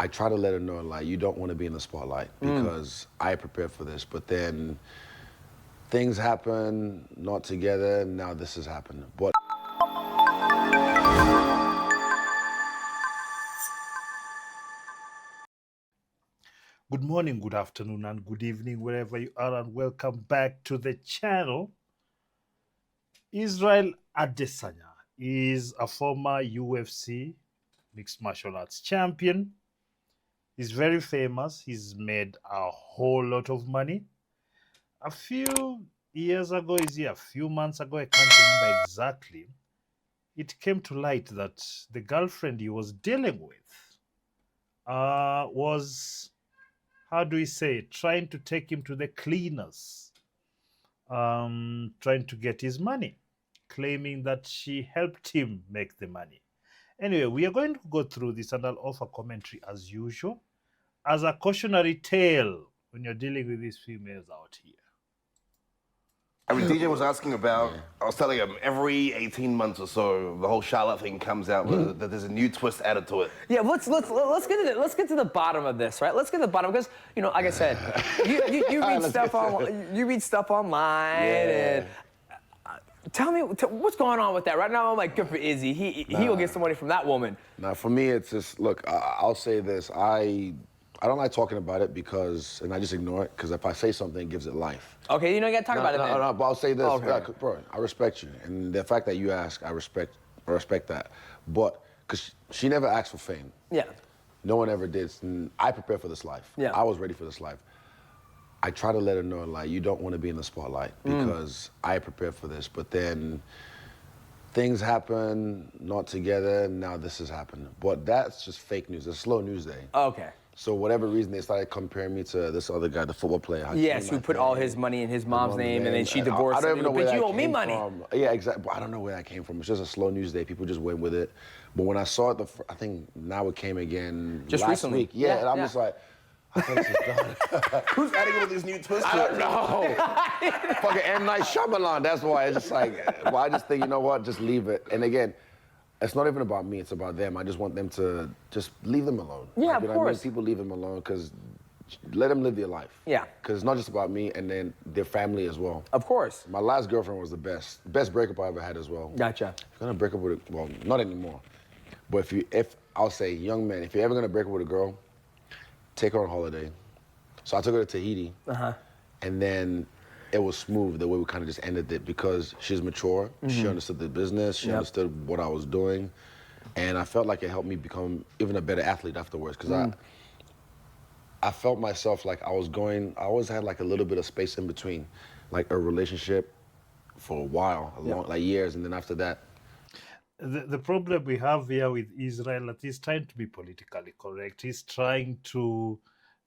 I try to let her know, like, you don't want to be in the spotlight because I prepared for this. But then things happen, not together, and now this has happened. But Good morning, good afternoon, and good evening, wherever you are, and welcome back to the channel. Israel Adesanya is a former UFC mixed martial arts champion. He's very famous. He's made a whole lot of money. A few years ago, a few months ago, I can't remember exactly, it came to light that the girlfriend he was dealing with was, how do we say, trying to take him to the cleaners, trying to get his money, claiming that she helped him make the money. Anyway, we are going to go through this and I'll offer commentary as usual, as a cautionary tale when you're dealing with these females out here. I mean, DJ was asking about. I was telling him every 18 months or so, the whole Charlotte thing comes out. That there's a new twist added to it. Yeah, let's get to the bottom of this, right? Let's get to the bottom because like I said, you read stuff online, and tell me what's going on with that right now. I'm like, good for Izzy. He will get some money from that woman. now, for me, it's just, look, I'll say this. I don't like talking about it and I just ignore it because if I say something, it gives it life. Okay, you gotta talk about it then. No, but I'll say this, Okay. bro, I respect you. And the fact that you ask, I respect that. But, because she never asked for fame. Yeah. No one ever did. And I prepared for this life. Yeah. I was ready for this life. I try to let her know, like, you don't want to be in the spotlight because I prepared for this. But then things happen, not together, and now this has happened. But that's just fake news. It's slow news day. Okay. So whatever reason, they started comparing me to this other guy, the football player. Yes, who put all his money in his mom's name, and then she divorced him. I don't even know where But that you owe me came money. from. Yeah, exactly. I don't know where that came from. It's just a slow news day. People just went with it. But when I saw it, I think now it came again Just last recently. week. Yeah, and I'm Yeah. just like, I thought this is done. Who's adding all these new twists? I don't know. Fucking M. Night Shyamalan. That's why it's just like, well, I just think, you know what, just leave it. And again, it's not even about me, it's about them. I just want them to just leave them alone. Yeah, Like, of you know what I mean? course. People leave them alone because let them live their life. Yeah. Because it's not just about me and then their family as well. Of course. My last girlfriend was the best breakup I ever had as well. Gotcha. If you're gonna break up with well, not anymore. But if I'll say, young man, if you're ever gonna break up with a girl, take her on holiday. So I took her to Tahiti, and then it was smooth the way we kind of just ended it because she's mature, she understood the business, she understood what I was doing, and I felt like it helped me become even a better athlete afterwards because I felt myself like I always had like a little bit of space in between, like a relationship for a while, like years, and then after that. The problem we have here with Israel that he's trying to be politically correct. He's trying to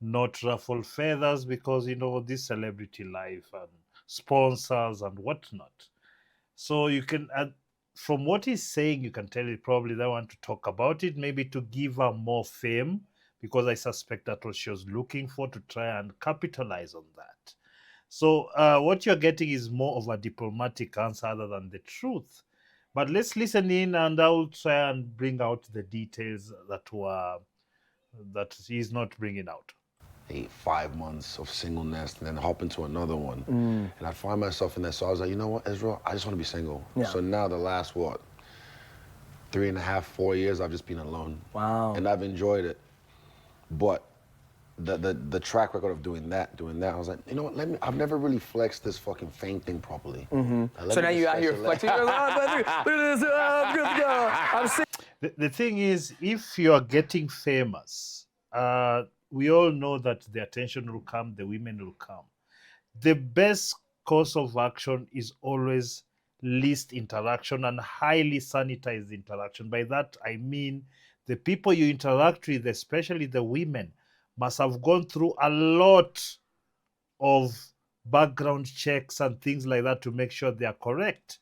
not ruffle feathers because, this celebrity life and sponsors and whatnot. So you can, from what he's saying, you can tell he probably don't want to talk about it, maybe to give her more fame, because I suspect that's what she was looking for, to try and capitalize on that. So what you're getting is more of a diplomatic answer other than the truth. But let's listen in and I'll try and bring out the details that he's not bringing out. 5 months of singleness and then hop into another one. And I find myself in there. So I was like, you know what, Israel, I just want to be single. Yeah. So now the last, 3.5, 4 years, I've just been alone. Wow. And I've enjoyed it. But the track record of doing that, I was like, you know what, I've never really flexed this fucking fame thing properly. So now you're out here flexing. Look at this. I'm good to go. I'm sick. The thing is, if you are getting famous, we all know that the attention will come, the women will come. The best course of action is always least interaction and highly sanitized interaction. By that, I mean the people you interact with, especially the women, must have gone through a lot of background checks and things like that to make sure they are correct.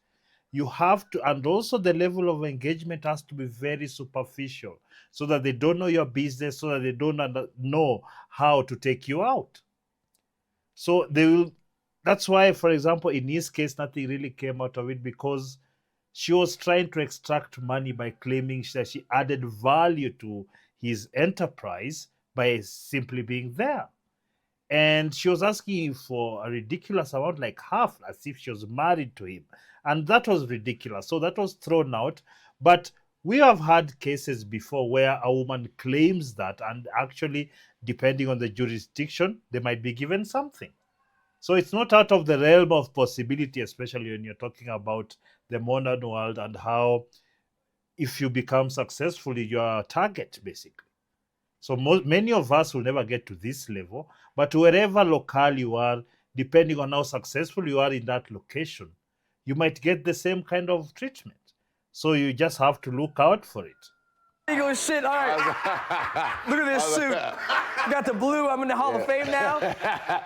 You have to, and also the level of engagement has to be very superficial so that they don't know your business, so that they don't know how to take you out. So they will, that's why, for example, in his case, nothing really came out of it because she was trying to extract money by claiming that she added value to his enterprise by simply being there. And she was asking for a ridiculous amount, like half, as if she was married to him. And that was ridiculous. So that was thrown out. But we have had cases before where a woman claims that, and actually, depending on the jurisdiction, they might be given something. So it's not out of the realm of possibility, especially when you're talking about the modern world and how if you become successful, you're a target, basically. So many of us will never get to this level, but wherever local you are, depending on how successful you are in that location, you might get the same kind of treatment. So you just have to look out for it. Eagle as shit. All right. Look at this suit. Got the blue. I'm in the Hall of Fame now.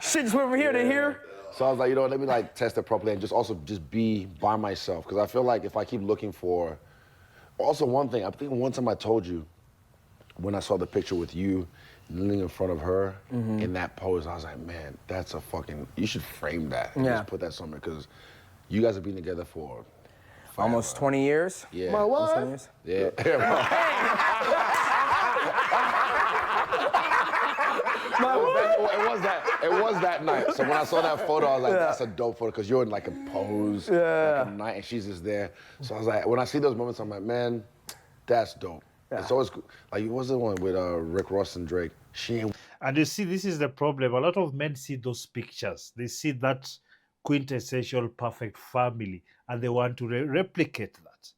Shit just went from here to here. So I was like, you know what, let me like test it properly and just also just be by myself. Because I feel like if I keep looking for, also one thing, I think one time I told you, when I saw the picture with you kneeling in front of her in that pose, I was like, man, that's a fucking, you should frame that and just put that somewhere, because you guys have been together for almost 20 years. Yeah. My Almost wife? 20 years. Yeah. It was that night. So when I saw that photo, I was like, that's a dope photo, because you're in like a pose, like a night, and she's just there. So I was like, when I see those moments, I'm like, man, that's dope. It's always like, what was the one with Rick Ross and Drake? And you see, this is the problem. A lot of men see those pictures. They see that quintessential perfect family, and they want to replicate that.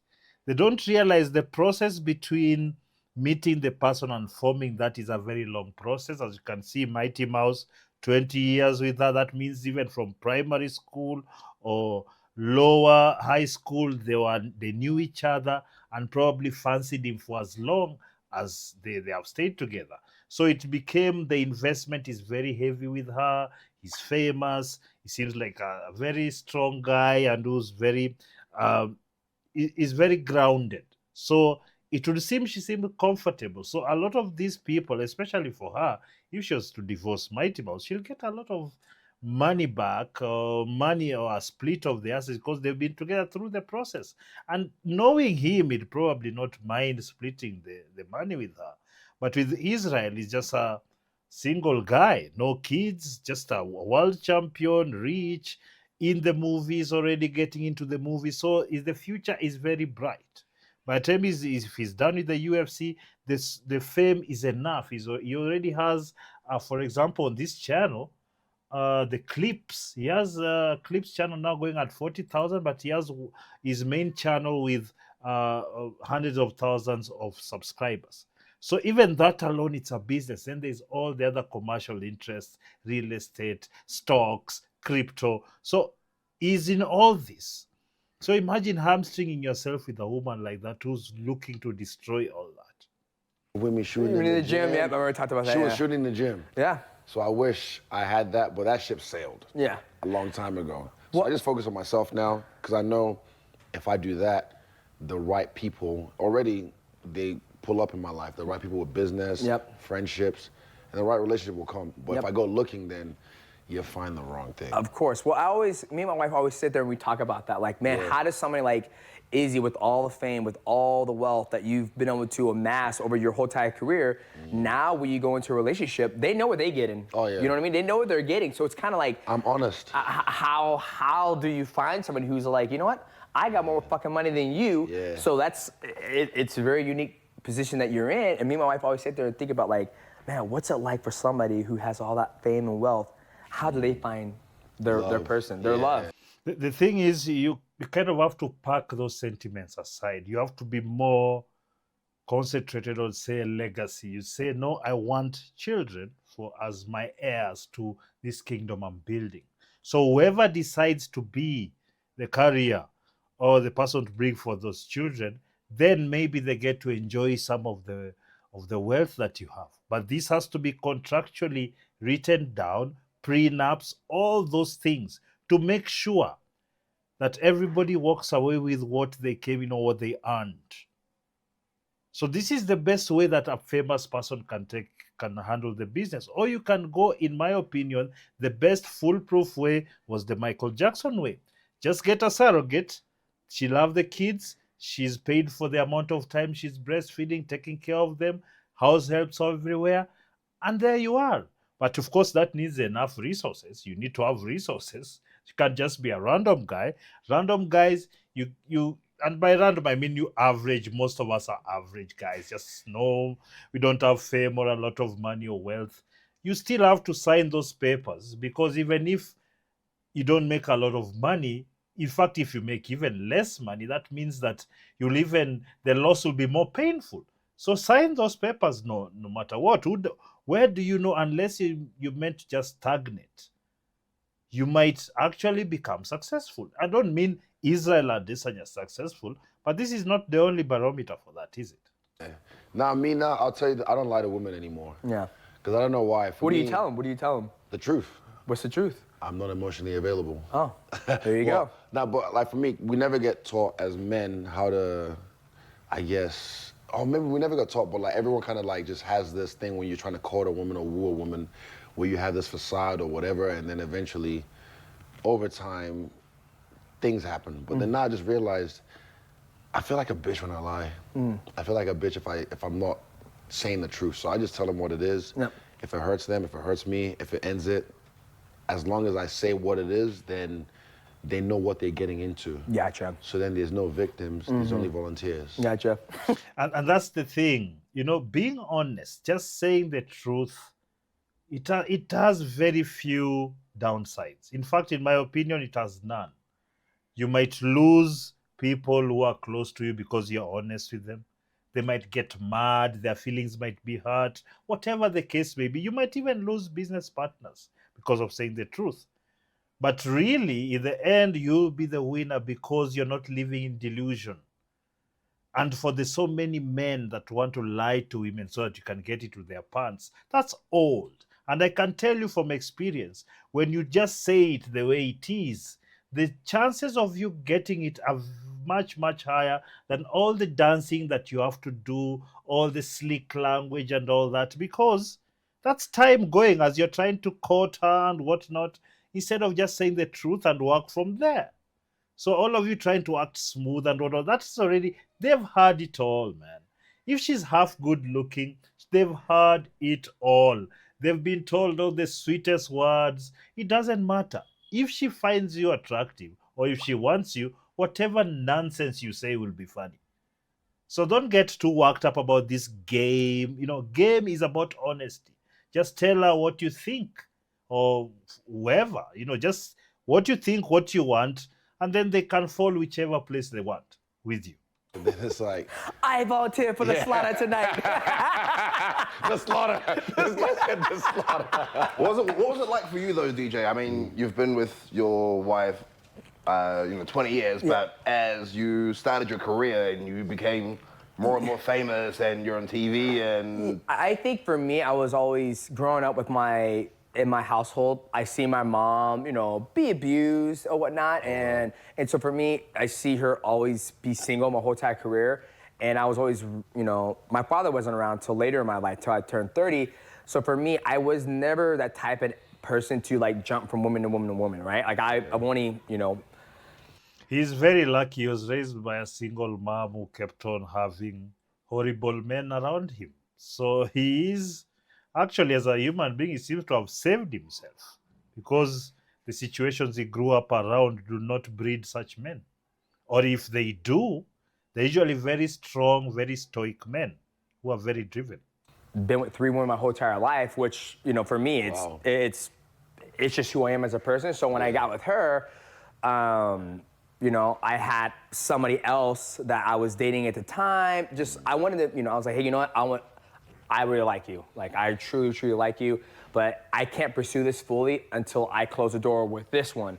They don't realize the process between meeting the person and forming that is a very long process. As you can see, Mighty Mouse, 20 years with her. That means even from primary school or lower high school, they knew each other and probably fancied him for as long as they have stayed together. So it became, the investment is very heavy with her. He's famous. He seems like a very strong guy, and who's very is very grounded. So it would seem she seemed comfortable. So a lot of these people, especially for her, if she was to divorce Mighty Mouse, she'll get a lot of money back, money or a split of the assets, because they've been together through the process. And knowing him, he'd probably not mind splitting the money with her. But with Israel, he's just a single guy, no kids, just a world champion, rich, in the movies, already getting into the movies. So the future is very bright. By the time if he's done with the UFC, the fame is enough. He already has, for example, on this channel, the clips. He has a clips channel now going at 40,000, but he has his main channel with hundreds of thousands of subscribers. So even that alone, it's a business. Then there's all the other commercial interests, real estate, stocks, crypto. So he's in all this. So imagine hamstringing yourself with a woman like that who's looking to destroy all that. Women shooting in the gym. Yeah, I already talked about that. She was shooting in the gym. Yeah. So I wish I had that, but that ship sailed. Yeah. A long time ago. So I just focus on myself now, because I know if I do that, the right people already, they pull up in my life. The right people with business, friendships, and the right relationship will come. But if I go looking, then you'll find the wrong thing. Of course. Well, me and my wife always sit there and we talk about that. Like, man, how does somebody like Izzy, with all the fame, with all the wealth that you've been able to amass over your whole entire career, now when you go into a relationship, they know what they're getting. Oh, yeah. You know what I mean? They know what they're getting. So it's kind of like, I'm honest. How do you find somebody who's like, you know what? I got more fucking money than you. Yeah. So it's a very unique position that you're in. And me and my wife always sit there and think about, like, man, what's it like for somebody who has all that fame and wealth? How do they find their person, their love? The thing is, you kind of have to pack those sentiments aside. You have to be more concentrated on, say, a legacy. You say, no, I want children as my heirs to this kingdom I'm building. So whoever decides to be the carrier or the person to bring for those children, then maybe they get to enjoy some of the wealth that you have. But this has to be contractually written down, prenups, all those things, to make sure that everybody walks away with what they came in or what they earned. So this is the best way that a famous person can handle the business. Or you can go, in my opinion, the best foolproof way was the Michael Jackson way. Just get a surrogate. She'll have the kids. She's paid for the amount of time she's breastfeeding, taking care of them. house helps everywhere, and there you are. But of course, that needs enough resources. You need to have resources. You can't just be a random guy. Random guys, and by random I mean you average. Most of us are average guys. Just no, we don't have fame or a lot of money or wealth. You still have to sign those papers, because even if you don't make a lot of money, in fact, if you make even less money, that means that the loss will be more painful. So sign those papers, no matter what. Where do you know, unless you meant to just stagnate, you might actually become successful. I don't mean Israel Adesanya successful, but this is not the only barometer for that, is it? Now, me now, I'll tell you, I don't lie to women anymore. Yeah. Because I don't know why. What do you tell them? What do you tell them? The truth. What's the truth? I'm not emotionally available. Oh, there you go. No, but like for me, we never get taught as men how to, I guess, or maybe we never got taught, but like everyone kind of like just has this thing when you're trying to court a woman or woo a woman, where you have this facade or whatever, and then eventually, over time, things happen. But then now I just realized, I feel like a bitch when I lie. I feel like a bitch if I'm not saying the truth. So I just tell them what it is. Yep. If it hurts them, if it hurts me, if it ends it, as long as I say what it is, then they know what they're getting into. Gotcha. So then there's no victims, there's only volunteers. Gotcha. And that's the thing, being honest, just saying the truth, it has very few downsides. In fact, in my opinion, it has none. You might lose people who are close to you because you're honest with them. They might get mad, their feelings might be hurt, whatever the case may be. You might even lose business partners because of saying the truth. But really, in the end, you'll be the winner because you're not living in delusion. And for the so many men that want to lie to women so that you can get it with their pants, that's old. And I can tell you from experience, when you just say it the way it is, the chances of you getting it are much, much higher than all the dancing that you have to do, all the slick language and all that, because that's time going as you're trying to court her and whatnot, instead of just saying the truth and work from there. So all of you trying to act smooth and whatnot, that's already, they've heard it all, man. If she's half good looking, they've heard it all. They've been told all the sweetest words. It doesn't matter. If she finds you attractive or if she wants you, whatever nonsense you say will be funny. So don't get too worked up about this game. Game is about honesty. Just tell her what you think, or whoever, just what you think, what you want, and then they can fall whichever place they want with you. And then it's like, I volunteer for the slaughter tonight. the slaughter. This guy said the slaughter. What was it like for you though, DJ? I mean, you've been with your wife 20 years, but as you started your career and you became more and more famous and you're on TV and... I think for me, I was always growing up in my household, I see my mom, be abused or whatnot. And so for me, I see her always be single my whole entire career. And I was always, my father wasn't around till later in my life, till I turned 30. So for me, I was never that type of person to like jump from woman to woman to woman, right? Like I've only, He's very lucky. He was raised by a single mom who kept on having horrible men around him. So he is, actually, as a human being, he seems to have saved himself, because the situations he grew up around do not breed such men. Or if they do, they're usually very strong, very stoic men who are very driven. Been with 3 women my whole entire life, which, for me, it's just who I am as a person. So when I got with her, I had somebody else that I was dating at the time. I wanted to, I was like, hey, you know what? I really like you. Like, I truly, truly like you, but I can't pursue this fully until I close the door with this one.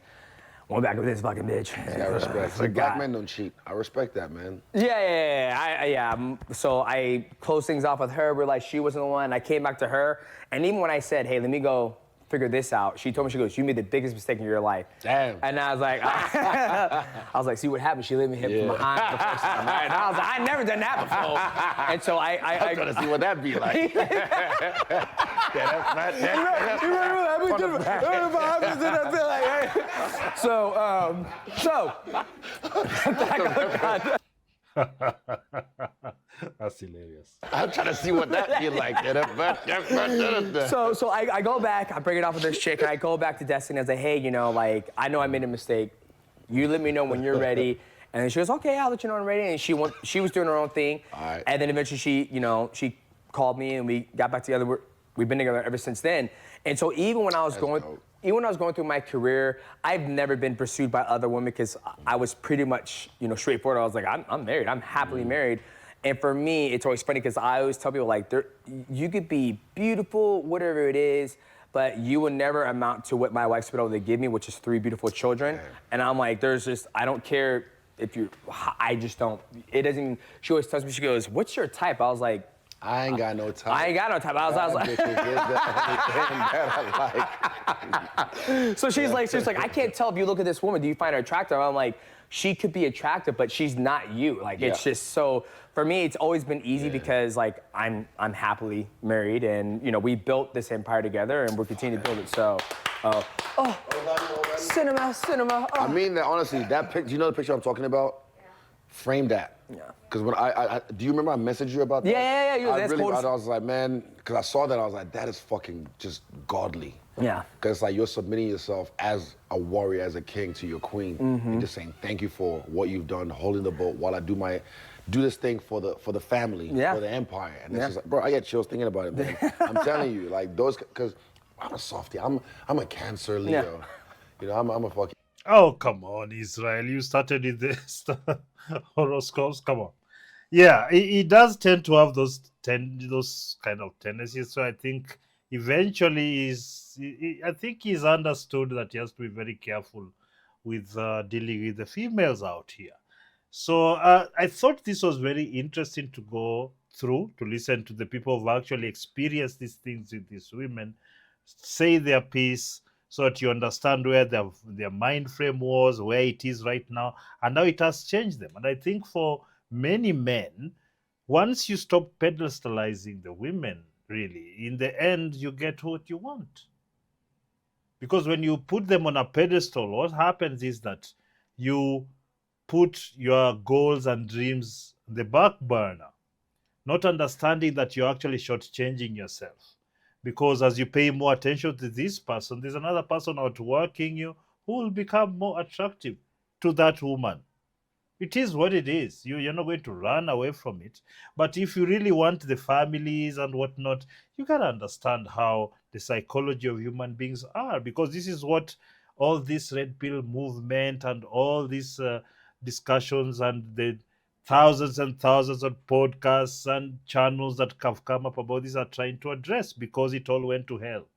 Went back with this fucking bitch. I respect. Like, black men don't cheat. I respect that, man. Yeah. So I closed things off with her, realized she wasn't the one. I came back to her, and even when I said, hey, let me go figure this out, she told me, she goes, you made the biggest mistake in your life. Damn. And I was like, see what happened? She let me hit from behind the first time, right? And I was like, I'd never done that before. And so I trying to see what that'd be like. That's hilarious. I'm trying to see what that feel like. So I go back, I bring it off with this chick, and I go back to Destiny and I say, hey, you know, like, I know I made a mistake. You let me know when you're ready. And then she goes, okay, I'll let you know when I'm ready. And she was doing her own thing. All right. And then eventually she called me and we got back together. We've been together ever since then. And so even when I was going through my career, I've never been pursued by other women because I was pretty much, straightforward. I was like, I'm married. I'm happily married. And for me, it's always funny because I always tell people, like, you could be beautiful, whatever it is, but you will never amount to what my wife's been able to give me, which is 3 beautiful children. And I'm like, I don't care if I just don't, it doesn't, she always tells me, she goes, what's your type? I was like, I ain't got no type. I ain't got no type. I was like, so she's like, I can't tell if you look at this woman, do you find her attractive? I'm like, she could be attractive, but she's not you. Like, it's just so, for me, it's always been easy because, like, I'm happily married and, we built this empire together and we're continuing to build it. So, cinema. Oh. I mean that honestly, that picture, you know the picture I'm talking about? Frame that. Yeah. Because when do you remember I messaged you about that? Yeah. I was like, man, because I saw that, I was like, that is fucking just godly. Yeah. Because it's like you're submitting yourself as a warrior, as a king to your queen. And just saying thank you for what you've done, holding the boat while I do this thing for the family, for the empire. And it's just like, bro, I get chills thinking about it, man. I'm telling you, like those, because I'm a softie. I'm a Cancer, Leo. I'm a fucking. Oh, come on, Israel. You started with this horoscopes. Come on. Yeah, it does tend to have those kind of tendencies. So I think eventually I think he's understood that he has to be very careful with dealing with the females out here. So I thought this was very interesting to go through, to listen to the people who've actually experienced these things with these women, say their piece, so that you understand where their mind frame was, where it is right now, and how it has changed them. And I think for many men, once you stop pedestalizing the women, really, in the end, you get what you want. Because when you put them on a pedestal, what happens is that you put your goals and dreams on the back burner, not understanding that you're actually shortchanging yourself. Because as you pay more attention to this person, there's another person outworking you who will become more attractive to that woman. It is what it is. You're not going to run away from it. But if you really want the families and whatnot, you got to understand how the psychology of human beings are, because this is what all this red pill movement and all these discussions and the thousands and thousands of podcasts and channels that have come up about this are trying to address, because it all went to hell.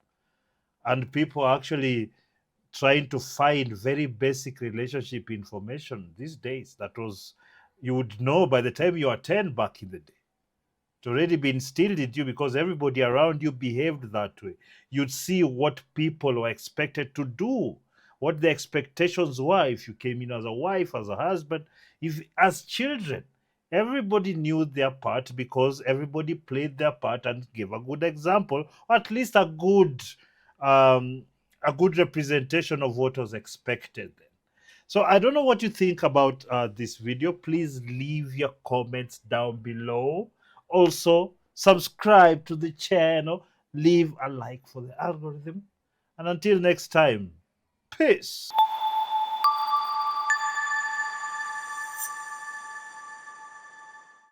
And people are actually trying to find very basic relationship information these days that was, you would know by the time you are 10 back in the day. It already been instilled in you because everybody around you behaved that way. You'd see what people were expected to do, what the expectations were if you came in as a wife, as a husband, if as children. Everybody knew their part because everybody played their part and gave a good example, or at least a good representation of what was expected then. So I don't know what you think about this video. Please leave your comments down below. Also, subscribe to the channel. Leave a like for the algorithm. And until next time, peace.